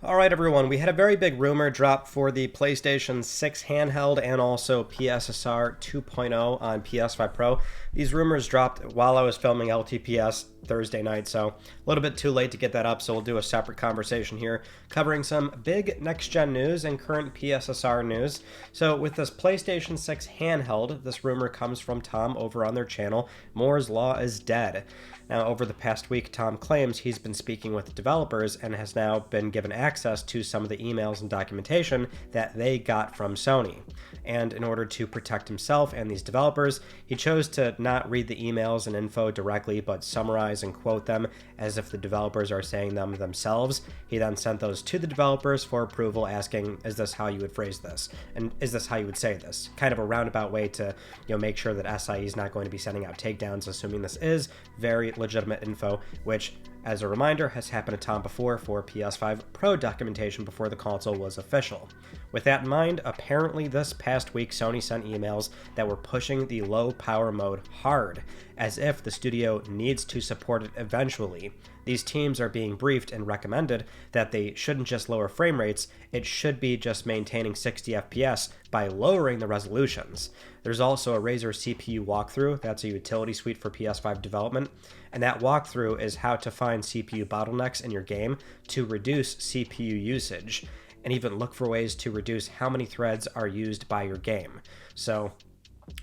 All right, everyone, we had a very big rumor drop for the PlayStation 6 handheld and also PSSR 2.0 on PS5 Pro. These rumors dropped while I was filming LTPS Thursday night, so a little bit too late to get that up, so we'll do a separate conversation here covering some big next-gen news and current PSSR news. So with this PlayStation 6 handheld, this rumor comes from Tom over on their channel, Moore's Law is Dead. Now, over the past week, Tom claims he's been speaking with developers and has now been given access to some of the emails and documentation that they got from Sony. And in order to protect himself and these developers, he chose to not read the emails and info directly, but summarize and quote them as if the developers are saying them themselves. He then sent those to the developers for approval, asking, is this how you would phrase this? And is this how you would say this? Kind of a roundabout way to, make sure that SIE is not going to be sending out takedowns, assuming this is very legitimate info, which, as a reminder, has happened to Tom before for PS5 Pro documentation before the console was official. With that in mind, apparently this past week Sony sent emails that were pushing the low power mode hard, as if the studio needs to support it eventually. These teams are being briefed and recommended that they shouldn't just lower frame rates, it should be just maintaining 60 FPS by lowering the resolutions. There's also a Razer CPU walkthrough, that's a utility suite for PS5 development, and that walkthrough is how to find CPU bottlenecks in your game to reduce CPU usage, and even look for ways to reduce how many threads are used by your game. So,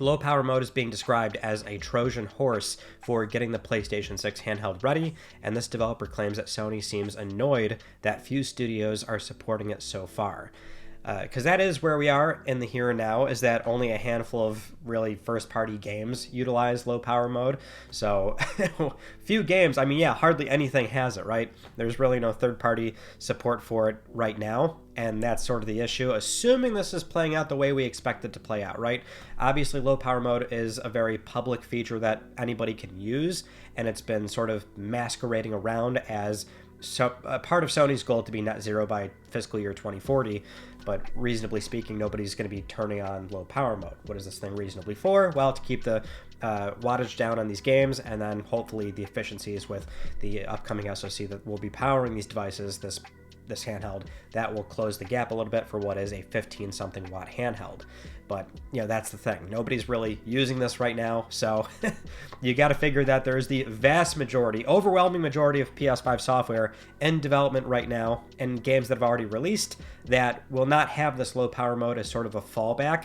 low power mode is being described as a Trojan horse for getting the PlayStation 6 handheld ready, and this developer claims that Sony seems annoyed that few studios are supporting it so far. Because that is where we are in the here and now, is that only a handful of really first-party games utilize low-power mode. So, few games, hardly anything has it, right? There's really no third-party support for it right now, and that's sort of the issue, assuming this is playing out the way we expect it to play out, right? Obviously, low-power mode is a very public feature that anybody can use, and it's been sort of masquerading around as a part of Sony's goal to be net zero by fiscal year 2040, but reasonably speaking, nobody's going to be turning on low power mode. What is this thing reasonably for? Well, to keep the wattage down on these games, and then hopefully the efficiencies with the upcoming SoC that will be powering these devices, this handheld, that will close the gap a little bit for what is a 15-something watt handheld. But, that's the thing. Nobody's really using this right now, so you got to figure that there's the vast majority, overwhelming majority of PS5 software in development right now, and games that have already released, that will not have this low power mode as sort of a fallback.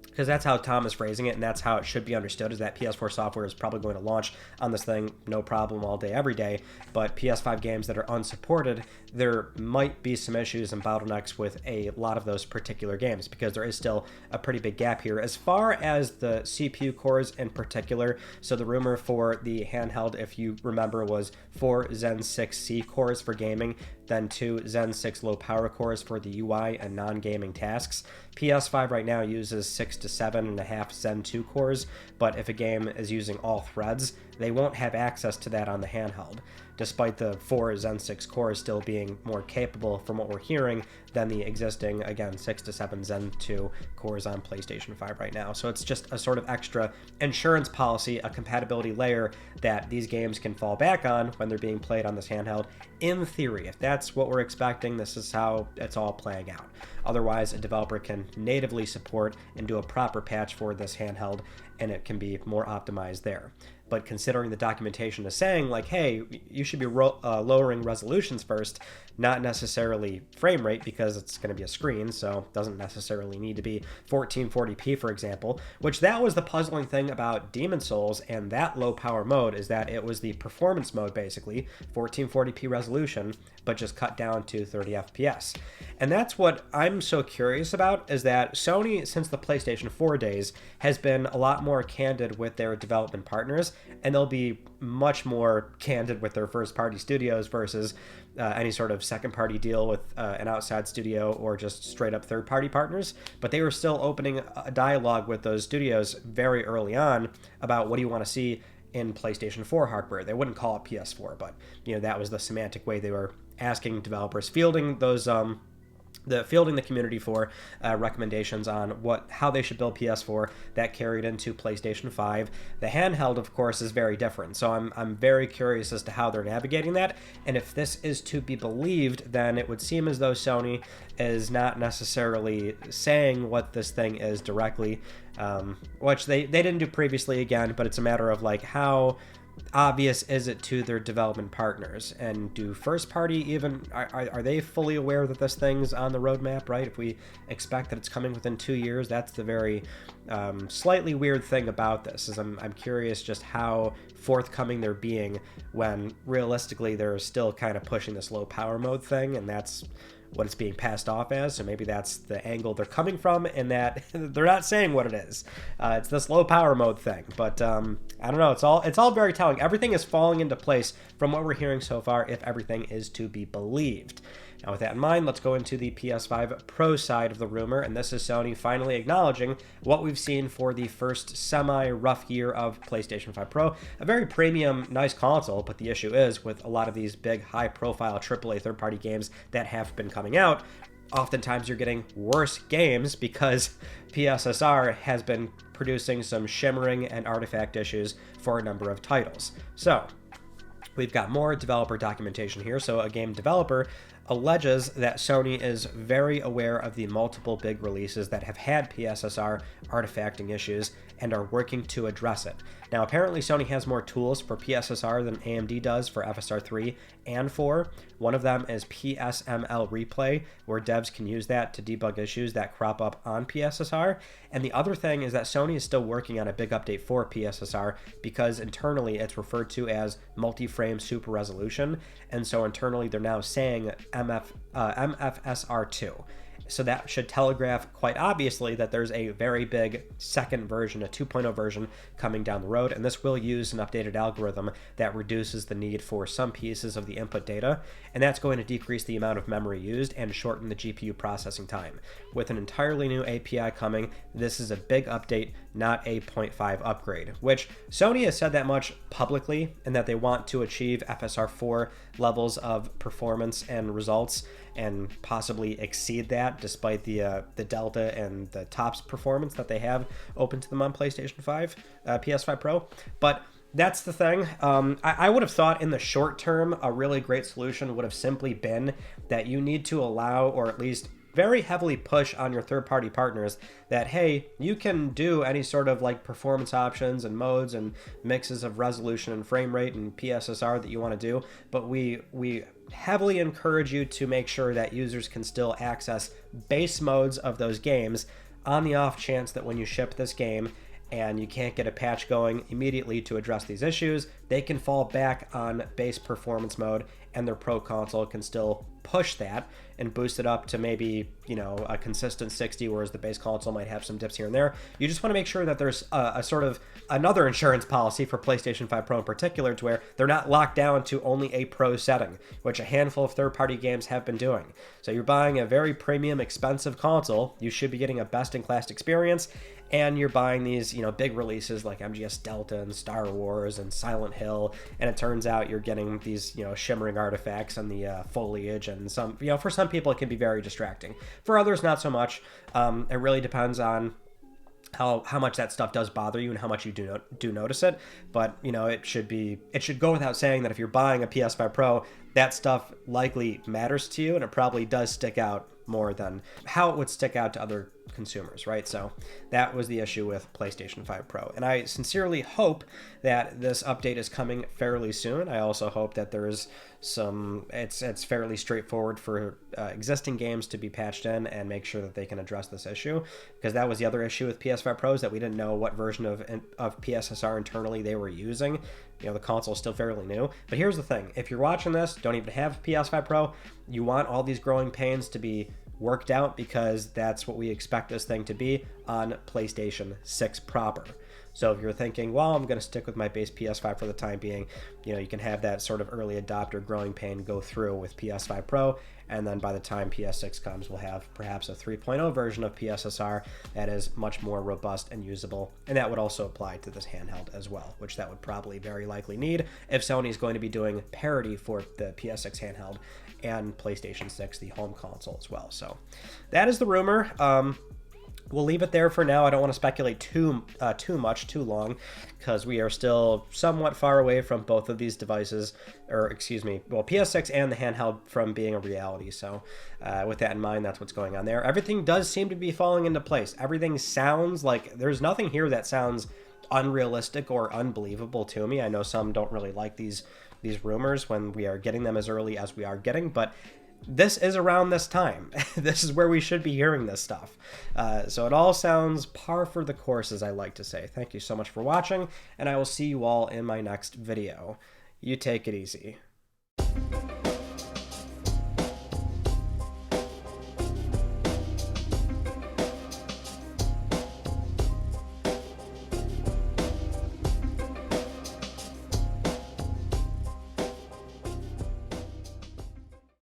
Because that's how Tom is phrasing it, and that's how it should be understood, is that PS4 software is probably going to launch on this thing, no problem, all day, every day, but PS5 games that are unsupported, there might be some issues and bottlenecks with a lot of those particular games, because there is still a pretty big gap here. As far as the CPU cores in particular, so the rumor for the handheld, if you remember, was 4 Zen 6C cores for gaming, then 2 Zen 6 low power cores for the UI and non-gaming tasks. PS5 right now uses 6 to 7.5 Zen 2 cores, but if a game is using all threads, they won't have access to that on the handheld, despite the 4 Zen 6 cores still being more capable, from what we're hearing, than the existing, again, 6 to 7 Zen 2 cores on PlayStation 5 right now. So it's just a sort of extra insurance policy, a compatibility layer that these games can fall back on when they're being played on this handheld. In theory, if that's what we're expecting, this is how it's all playing out. Otherwise, a developer can natively support and do a proper patch for this handheld, and it can be more optimized there. But considering the documentation is saying, like, hey, you should be lowering resolutions first, not necessarily frame rate, because it's going to be a screen, so it doesn't necessarily need to be 1440p, for example, which that was the puzzling thing about Demon's Souls and that low power mode, is that it was the performance mode, basically, 1440p resolution, but just cut down to 30 FPS. And that's what I'm so curious about, is that Sony, since the PlayStation 4 days, has been a lot more candid with their development partners, and they'll be much more candid with their first-party studios versus any sort of second-party deal with an outside studio or just straight-up third-party partners. But they were still opening a dialogue with those studios very early on about what do you want to see in PlayStation 4 hardware. They wouldn't call it PS4, but that was the semantic way they were asking developers, fielding those fielding the community for recommendations on how they should build PS4 that carried into PlayStation 5. The handheld, of course, is very different, so I'm very curious as to how they're navigating that. And if this is to be believed, then it would seem as though Sony is not necessarily saying what this thing is directly, which they didn't do previously again, but it's a matter of like how obvious is it to their development partners, and do first party even are they fully aware that this thing's on the roadmap, right? If we expect that it's coming within 2 years, that's the very slightly weird thing about this, is I'm curious just how forthcoming they're being when realistically they're still kind of pushing this low power mode thing, and that's what it's being passed off as. So maybe that's the angle they're coming from, and that they're not saying what it is. It's this low power mode thing, but I don't know. It's all very telling. Everything is falling into place from what we're hearing so far, if everything is to be believed. Now, with that in mind, let's go into the PS5 Pro side of the rumor, and this is Sony finally acknowledging what we've seen for the first semi-rough year of PlayStation 5 Pro. A very premium, nice console, but the issue is, with a lot of these big, high-profile AAA third-party games that have been coming out, oftentimes you're getting worse games because PSSR has been producing some shimmering and artifact issues for a number of titles. So, we've got more developer documentation here. So a game developer alleges that Sony is very aware of the multiple big releases that have had PSSR artifacting issues and are working to address it. Now, apparently Sony has more tools for PSSR than AMD does for FSR3 and 4. One of them is PSML Replay, where devs can use that to debug issues that crop up on PSSR. And the other thing is that Sony is still working on a big update for PSSR, because internally it's referred to as multi-frame super resolution, and so internally they're now saying MFSR2. So that should telegraph quite obviously that there's a very big second version, a 2.0 version, coming down the road, and this will use an updated algorithm that reduces the need for some pieces of the input data, and that's going to decrease the amount of memory used and shorten the GPU processing time. With an entirely new API coming, this is a big update, not a 0.5 upgrade, which Sony has said that much publicly, and that they want to achieve FSR4 levels of performance and results, and possibly exceed that, despite the Delta and the TOPS performance that they have open to them on PlayStation 5, PS5 Pro. But that's the thing. I would have thought in the short term, a really great solution would have simply been that you need to allow, or at least very heavily push on your third-party partners, that, hey, you can do any sort of like performance options and modes and mixes of resolution and frame rate and PSSR that you want to do, but we heavily encourage you to make sure that users can still access base modes of those games, on the off chance that when you ship this game and you can't get a patch going immediately to address these issues, they can fall back on base performance mode, and their Pro console can still push that and boost it up to maybe, a consistent 60, whereas the base console might have some dips here and there. You just want to make sure that there's a sort of another insurance policy for PlayStation 5 Pro in particular, to where they're not locked down to only a Pro setting, which a handful of third-party games have been doing. So you're buying a very premium, expensive console, you should be getting a best-in-class experience, and you're buying these, big releases like MGS Delta and Star Wars and Silent Hill, and it turns out you're getting these, shimmering artifacts on the foliage, and some, for some people it can be very distracting. For others, not so much. It really depends on how much that stuff does bother you and how much you do notice it. But it should go without saying that if you're buying a PS5 Pro, that stuff likely matters to you, and it probably does stick out more than how it would stick out to other consumers, right? So that was the issue with PlayStation 5 Pro, and I sincerely hope that this update is coming fairly soon. I also hope that there's it's fairly straightforward for existing games to be patched in and make sure that they can address this issue, because that was the other issue with PS5 Pros, that we didn't know what version of PSSR internally they were using. The console is still fairly new. But here's the thing: if you're watching this, don't even have PS5 Pro, you want all these growing pains to be worked out, because that's what we expect this thing to be on PlayStation 6 proper. So if you're thinking, well, I'm going to stick with my base PS5 for the time being, you can have that sort of early adopter growing pain go through with PS5 Pro, and then by the time PS6 comes, we'll have perhaps a 3.0 version of PSSR that is much more robust and usable, and that would also apply to this handheld as well, which that would probably very likely need if Sony is going to be doing parity for the PS6 handheld and PlayStation 6, the home console as well. So that is the rumor. We'll leave it there for now. I don't want to speculate too long, because we are still somewhat far away from both of these devices, or excuse me, well, PS6 and the handheld from being a reality. So with that in mind, that's what's going on there. Everything does seem to be falling into place. Everything sounds like there's nothing here that sounds unrealistic or unbelievable to me. I know some don't really like these rumors when we are getting them as early as we are getting, but this is around this time. This is where we should be hearing this stuff. So it all sounds par for the course, as I like to say. Thank you so much for watching, and I will see you all in my next video. You take it easy.